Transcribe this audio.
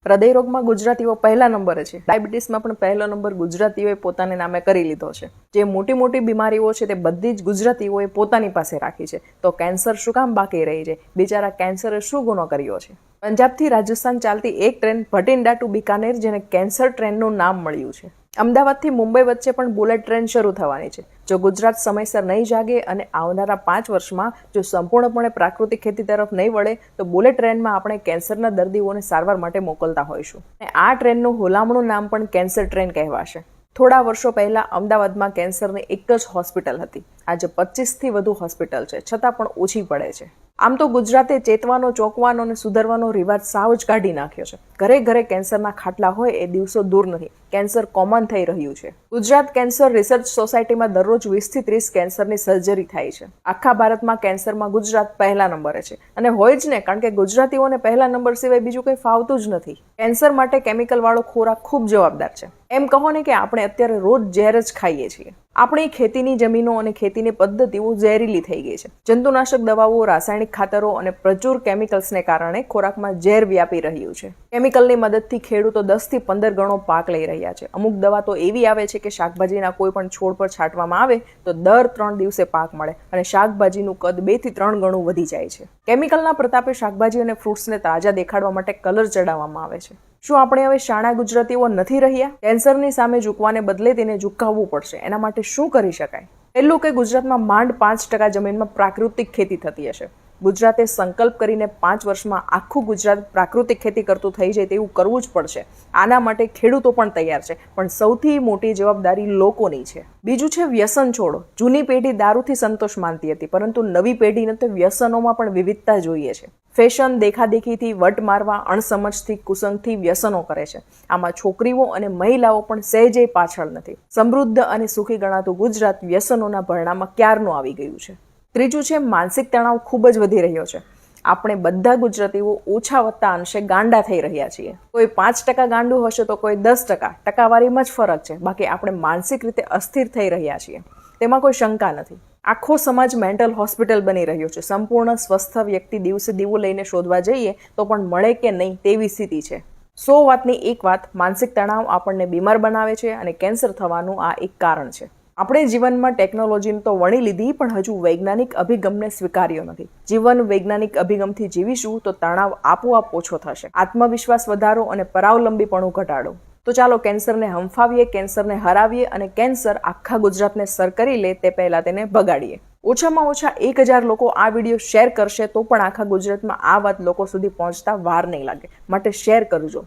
હૃદયરોગમાં ગુજરાતીઓ પહેલા નંબરે છે. ડાયાબિટીસમાં પણ પહેલો નંબર ગુજરાતીઓએ પોતાને નામે કરી લીધો છે. જે મોટી મોટી બીમારીઓ છે તે બધી જ ગુજરાતીઓએ પોતાની પાસે રાખી છે. તો કેન્સર શું કામ બાકી રહી છે? બિચારા કેન્સરે શું ગુનો કર્યો છે? પંજાબથી રાજસ્થાન ચાલતી એક ટ્રેન ભટિંડા ટુ બિકાનેર, જેને કેન્સર ટ્રેનનું નામ મળ્યું છે. અમદાવાદથી મુંબઈ વચ્ચે પણ બુલેટ ટ્રેન શરૂ થવાની છે. જો ગુજરાત સમયસર નહીં જાગે અને આવનારા 5 વર્ષમાં જો સંપૂર્ણપણે પ્રાકૃતિક ખેતી તરફ નહીં વળે તો બુલેટ ટ્રેનમાં આપણે કેન્સરના દર્દીઓને સારવાર માટે મોકલતા હોઈશું. અને આ ટ્રેનનું હુલામણું નામ પણ કેન્સર ટ્રેન કહેવાશે. થોડા વર્ષો પહેલા અમદાવાદમાં કેન્સરની એક જ હોસ્પિટલ હતી. આજે 25થી વધુ હોસ્પિટલ છે, છતાં પણ ઓછી પડે છે. આમ તો ગુજરાતે ચેતવાનો, ચોંકવાનો અને સુધારવાનો રિવાજ સાવ જ કાઢી નાખ્યો છે. ઘરે ઘરે કેન્સરના ખાટલા હોય એ દિવસો દૂર નથી. કેન્સર કોમન થઈ રહ્યું છે. ગુજરાત કેન્સર રિસર્ચ સોસાયટીમાં દરરોજ 20થી 30 કેન્સરની સર્જરી થાય છે. આખા ભારતમાં કેન્સરમાં ગુજરાત પહેલા નંબરે છે. અને હોય જ ને, કારણ કે ગુજરાતીઓને પહેલા નંબર સિવાય બીજું કંઈ ફાવતું જ નથી. કેન્સર માટે કેમિકલ વાળો ખોરાક ખૂબ જવાબદાર છે. એમ કહો ને કે આપણે અત્યારે રોજ ઝેર જ ખાઈએ છીએ. આપણી ખેતીની જમીનો અને ખેતીની પદ્ધતિઓ ઝેરીલી થઈ ગઈ છે. જંતુનાશક દવાઓ, રાસાયણિક ખાતરો અને પ્રચુર કેમિકલ્સને કારણે ખોરાકમાં ઝેર વ્યાપી રહ્યું છે. કેમિકલની મદદથી ખેડૂતો 10થી 15 ગણો પાક લઈ રહ્યા છે. અમુક દવા તો એવી આવે છે કે શાકભાજીના કોઈ પણ છોડ પર છાંટવામાં આવે તો દર 3 દિવસે પાક મળે અને શાકભાજીનું કદ 2 થી 3 ગણું વધી જાય છે. કેમિકલના પ્રતાપે શાકભાજી અને ફ્રૂટ્સને તાજા દેખાડવા માટે કલર ચડાવવામાં આવે છે. શું આપણે હવે શાણા ગુજરાતીઓ નથી રહ્યા? કેન્સરની સામે ઝૂકવાને બદલે તેને ઝુકાવવું પડશે. એના માટે શું કરી શકાય? પહેલું કે ગુજરાતમાં માંડ 5% જમીનમાં પ્રાકૃતિક ખેતી થતી હશે. ગુજરાતે સંકલ્પ કરીને 5 વર્ષમાં આખું ગુજરાત પ્રાકૃતિક ખેતી કરતું થઈ જાય તેવું કરવું જ પડશે. આના માટે ખેડૂતો પણ તૈયાર છે, પણ સૌથી મોટી જવાબદારી લોકોની છે. બીજું છે વ્યસન છોડો. જૂની પેઢી દારૂથી સંતોષ માનતી હતી, પરંતુ નવી પેઢીને તો વ્યસનોમાં પણ વિવિધતા જોઈએ છે. ફેશન, દેખાદેખીથી, વટ મારવા, અણસમજથી, કુસંગથી વ્યસનો કરે છે. આમાં છોકરીઓ અને મહિલાઓ પણ સહેજે પાછળ નથી. સમૃદ્ધ અને સુખી ગણાતું ગુજરાત વ્યસનોના ભરણામાં ક્યારનું આવી ગયું છે. ત્રીજું છે માનસિક તણાવ ખૂબ જ વધી રહ્યો છે. આપણે બધા ગુજરાતીઓ ઓછા વત્તા અંશે ગાંડા થઈ રહ્યા છીએ. કોઈ 5% ગાંડું હશે તો કોઈ 10%. ટકાવારીમાં જ ફરક છે. બાકી આપણે માનસિક રીતે અસ્થિર થઈ રહ્યા છીએ, તેમાં કોઈ શંકા નથી. આખો સમાજ મેન્ટલ હોસ્પિટલ બની રહ્યો છે. સંપૂર્ણ સ્વસ્થ વ્યક્તિ દિવસે દીવો લઈને શોધવા જઈએ તો પણ મળે કે નહીં તેવી સ્થિતિ છે. 100 વાતની એક વાત, માનસિક તણાવ આપણને બીમાર બનાવે છે અને કેન્સર થવાનું આ એક કારણ છે. આપણે જીવનમાં ટેકનોલોજીને તો વણી લીધી, પણ હજુ વૈજ્ઞાનિક અભિગમને સ્વીકાર્યો નથી. જીવન વૈજ્ઞાનિક અભિગમથી જીવીશું તો તણાવ આપોઆપ ઓછો થશે. આત્મવિશ્વાસ વધારો અને પરાવલંબીપણું ઘટાડો. તો ચાલો કેન્સરને હંફાવીએ, કેન્સરને હરાવીએ અને કેન્સર આખા ગુજરાતને સર કરી લે તે પહેલા તેને ભગાડીએ. ઓછામાં ઓછા 1000 લોકો આ વિડીયો શેર કરશે તો પણ આખા ગુજરાતમાં આ વાત લોકો સુધી પહોંચતા વાર નહીં લાગે. માટે શેર કરજો.